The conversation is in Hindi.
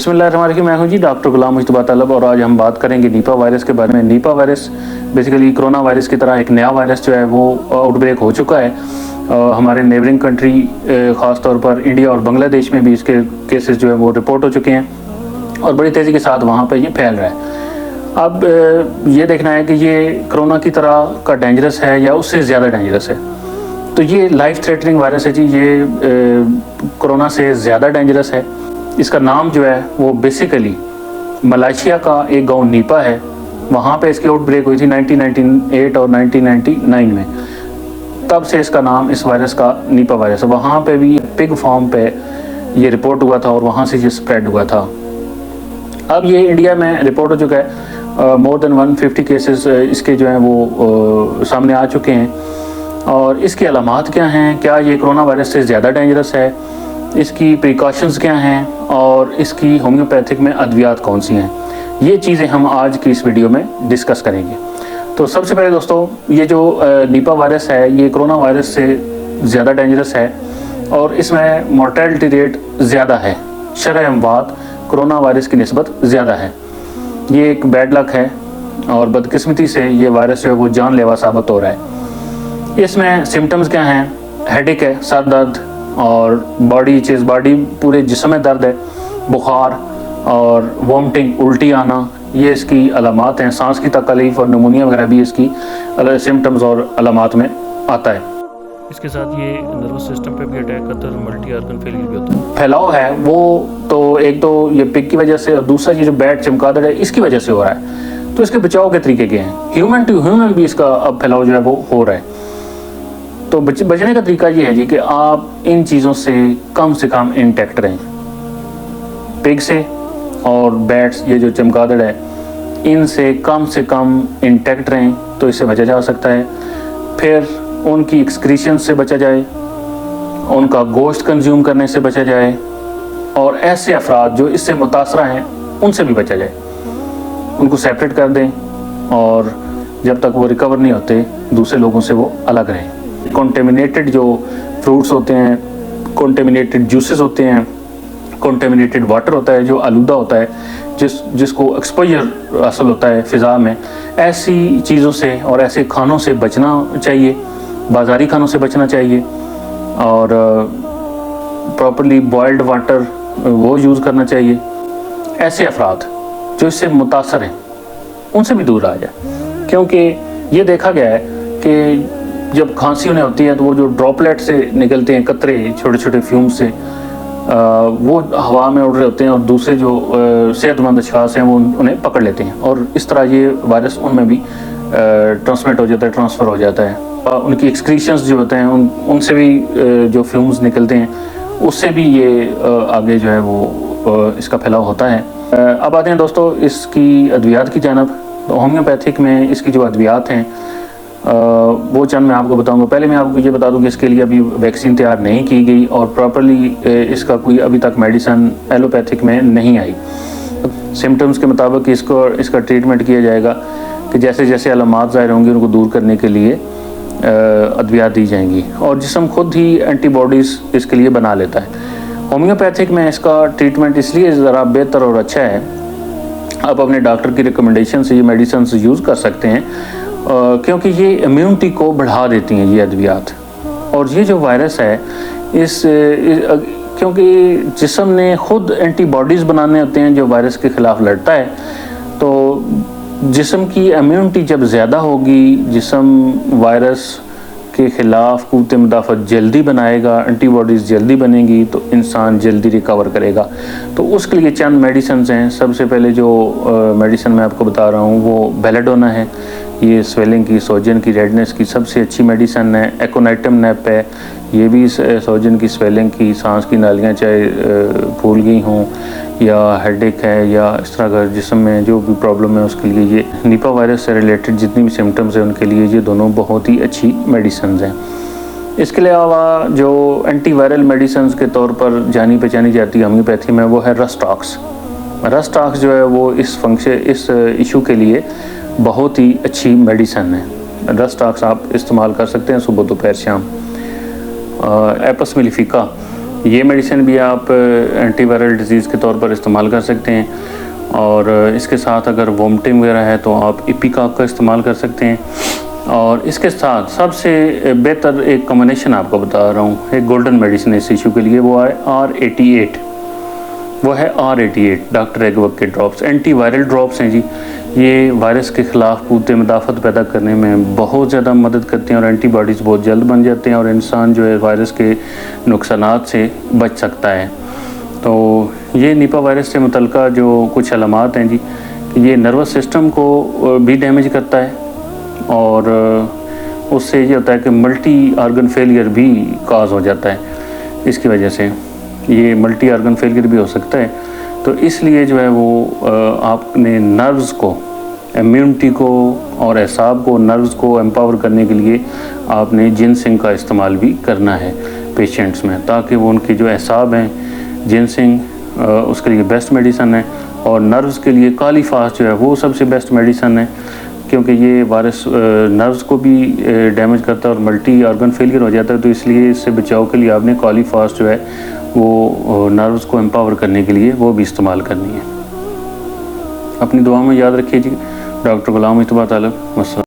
बिस्मिल्लाहिर्रहमानिर्रहीम। मैं हूं जी डॉक्टर गुलाम मुस्तफा तलब और आज हम बात करेंगे निपा वायरस के बारे में। Nipah virus basically corona virus की तरह एक नया वायरस जो है वो आउटब्रेक हो चुका है। हमारे नेबरिंग कंट्री ख़ास तौर पर इंडिया और बांग्लादेश में भी इसके केसेस जो है वो रिपोर्ट हो चुके हैं और बड़ी तेज़ी के साथ वहाँ पर ये फैल रहा है। अब ये देखना है कि ये कोरोना की तरह का डेंजरस है या उससे ज़्यादा डेंजरस है। तो ये लाइफ थ्रेटनिंग वायरस है जी, ये कोरोना से ज़्यादा डेंजरस है। इसका नाम जो है वो बेसिकली मलेशिया का एक गांव नीपा है, वहाँ पे इसकी आउटब्रेक हुई थी 1998 और 1999 में। तब से इसका नाम इस वायरस का नीपा वायरस है। वहाँ पे भी पिग फार्म पे ये रिपोर्ट हुआ था और वहाँ से ये स्प्रेड हुआ था। अब ये इंडिया में रिपोर्ट हो चुका है, मोर देन 150 केसेस इसके जो हैं वो सामने आ चुके हैं। और इसकी अलामात क्या हैं, क्या ये कोरोना वायरस से ज़्यादा डेंजरस है, इसकी प्रिकॉशंस क्या हैं और इसकी होम्योपैथिक में अद्वियात कौन सी हैं, ये चीज़ें हम आज की इस वीडियो में डिस्कस करेंगे। तो सबसे पहले दोस्तों, ये जो निपा वायरस है ये कोरोना वायरस से ज़्यादा डेंजरस है और इसमें मोर्टेलिटी रेट ज़्यादा है। शरह अमवात कोरोना वायरस की निस्बत ज़्यादा है। ये एक बैड लक है और बदकिस्मती से ये वायरस जो है वो जानलेवा साबित हो रहा है। इसमें सिम्टम्स क्या हैं? हेडेक है, सर दर्द और बॉडी चेस्ट, बॉडी पूरे जिस्म में दर्द है, बुखार और वॉमिटिंग, उल्टी आना, ये इसकी अलामात हैं। सांस की तकलीफ और निमोनिया वगैरह भी इसकी सिम्टम्स और अलामात में आता है। इसके साथ ये नर्वस सिस्टम पे भी अटैक करता है और मल्टी ऑर्गन फेलियर भी होता है। फैलाव है वो तो एक तो ये पिग की वजह से और दूसरा ये जो बैट चमगादड़ है इसकी वजह से हो रहा है। तो इसके बचाव के तरीके क्या हैं? ह्यूमन टू ह्यूमन भी इसका अब फैलाव जो है वो हो रहा है। तो बचने का तरीका ये है जी कि आप इन चीज़ों से कम इंटैक्ट रहें। पिग से और बैट्स, ये जो चमगादड़ है, इनसे कम इंटैक्ट रहें तो इससे बचा जा सकता है। फिर उनकी एक्सक्रीशन से बचा जाए, उनका गोश्त कंज्यूम करने से बचा जाए और ऐसे अफराद जो इससे मुतासरा हैं उनसे भी बचा जाए। उनको सेपरेट कर दें और जब तक वो रिकवर नहीं होते दूसरे लोगों से वो अलग रहें। कॉन्टेमिनेटेड जो फ्रूट्स होते हैं, कॉन्टेमिनेटेड जूसेस होते हैं, कॉन्टेमिनेटेड वाटर होता है जो आलूदा होता है, जिसको एक्सपोजर हासिल होता है फ़िज़ा में, ऐसी चीज़ों से और ऐसे खानों से बचना चाहिए। बाज़ारी खानों से बचना चाहिए और प्रॉपर्ली बॉइल्ड वाटर वो यूज़ करना चाहिए। ऐसे अफराद जो इससे मुतासर हैं उनसे भी दूर रहा जाए, क्योंकि ये देखा गया है कि जब खांसी उन्हें होती है तो वो जो ड्रॉपलेट से निकलते हैं कतरे, छोटे छोटे फ्यूम्स से, वो हवा में उड़ रहे होते हैं और दूसरे जो सेहतमंद अशखास हैं वो उन्हें पकड़ लेते हैं और इस तरह ये वायरस उनमें भी ट्रांसमिट हो जाता है, ट्रांसफ़र हो जाता है। उनकी एक्सक्रीशंस जो होते हैं उनसे भी जो फ्यूम्स निकलते हैं उससे भी ये आगे जो है वो इसका फैलाव होता है। अब आते हैं दोस्तों इसकी अद्वियात की जानब। तो होम्योपैथिक में इसकी जो अद्वियात हैं वो चंद मैं आपको बताऊंगा। पहले मैं आपको ये बता दूं कि इसके लिए अभी वैक्सीन तैयार नहीं की गई और प्रॉपर्ली इसका कोई अभी तक मेडिसन एलोपैथिक में नहीं आई। सिम्टम्स के मुताबिक इसका ट्रीटमेंट किया जाएगा कि जैसे जैसे अलामात ज़ाहिर होंगी उनको दूर करने के लिए अद्वियात दी जाएंगी और जिस्म खुद ही एंटीबॉडीज़ इसके लिए बना लेता है। होम्योपैथिक में इसका ट्रीटमेंट इसलिए ज़रा बेहतर और अच्छा है, आप अपने डॉक्टर की रिकमेंडेशन से ये मेडिसिन यूज़ कर सकते हैं क्योंकि ये इम्यूनिटी को बढ़ा देती हैं ये अद्वियात। और ये जो वायरस है क्योंकि जिस्म ने खुद एंटीबॉडीज़ बनाने होते हैं जो वायरस के ख़िलाफ़ लड़ता है, तो जिस्म की इम्यूनिटी जब ज़्यादा होगी, जिस्म वायरस के ख़िलाफ़ क़ुव्वत मुदाफ़अत जल्दी बनाएगा, एंटीबॉडीज़ जल्दी बनेगी तो इंसान जल्दी रिकवर करेगा। तो उसके लिए चंद मेडिसिन हैं। सबसे पहले जो मेडिसिन मैं आपको बता रहा हूँ वो बेलेडोना है। ये स्वेलिंग की, सोजन की, रेडनेस की सबसे अच्छी मेडिसिन है। एकोनाइटम नेप है, ये भी सोजन की, स्वेलिंग की, सांस की नालियाँ चाहे फूल गई हों या हेडेक है या इस तरह का जिस्म में जो भी प्रॉब्लम है उसके लिए ये निपा वायरस से रिलेटेड जितनी भी सिम्टम्स हैं उनके लिए ये दोनों बहुत ही अच्छी मेडिसिन हैं। इसके अलावा जो एंटीवायरल मेडिसिन के तौर पर जानी पहचानी जाती है होम्योपैथी में वो है रस्टॉक्स। रस्टॉक्स जो है वो इस इशू के लिए बहुत ही अच्छी मेडिसिन है। रस्टॉक्स आप इस्तेमाल कर सकते हैं सुबह दोपहर शाम। एपस मेलिफिका ये मेडिसिन भी आप एंटीवायरल डिजीज़ के तौर पर इस्तेमाल कर सकते हैं। और इसके साथ अगर वोमिटिंग वगैरह है तो आप इपिकाक का इस्तेमाल कर सकते हैं। और इसके साथ सबसे बेहतर एक कॉम्बिनेशन आपको बता रहा हूँ, एक गोल्डन मेडिसिन इस इशू के लिए, वो है R88। वो है R88 डॉक्टर एगवर्क के ड्रॉप्स, एंटीवायरल ड्रॉप्स हैं जी। ये वायरस के ख़िलाफ़ क़ुव्वत मुदाफ़त पैदा करने में बहुत ज़्यादा मदद करते हैं और एंटीबॉडीज़ बहुत जल्द बन जाते हैं और इंसान जो है वायरस के नुकसानात से बच सकता है। तो ये निपा वायरस से मुतल्लिक़ जो कुछ अलामात हैं जी, ये नर्वस सिस्टम को भी डैमेज करता है और उससे ये होता है कि मल्टी आर्गन फेलियर भी काज हो जाता है। इसकी वजह से ये मल्टी आर्गन फेलियर भी हो सकता है। तो इसलिए जो है वो आपने नर्व्स को, इम्यूनिटी को और एसाब को, नर्व्स को एम्पावर करने के लिए आपने जिनसिंग का इस्तेमाल भी करना है पेशेंट्स में, ताकि वो उनकी जो एसाब हैं, जिनसिंग उसके लिए बेस्ट मेडिसन है। और नर्व्स के लिए काली फास्ट जो है वो सबसे बेस्ट मेडिसन है, क्योंकि ये वायरस नर्व्स को भी डैमेज करता है और मल्टी ऑर्गन फेलियर हो जाता है। तो इसलिए इससे बचाव के लिए आपने काली फास्ट जो है वो नर्व्स को एम्पावर करने के लिए वो भी इस्तेमाल करनी है। अपनी दुआ में याद रखिए जी। डॉक्टर गुलाम मुस्तफा तालब।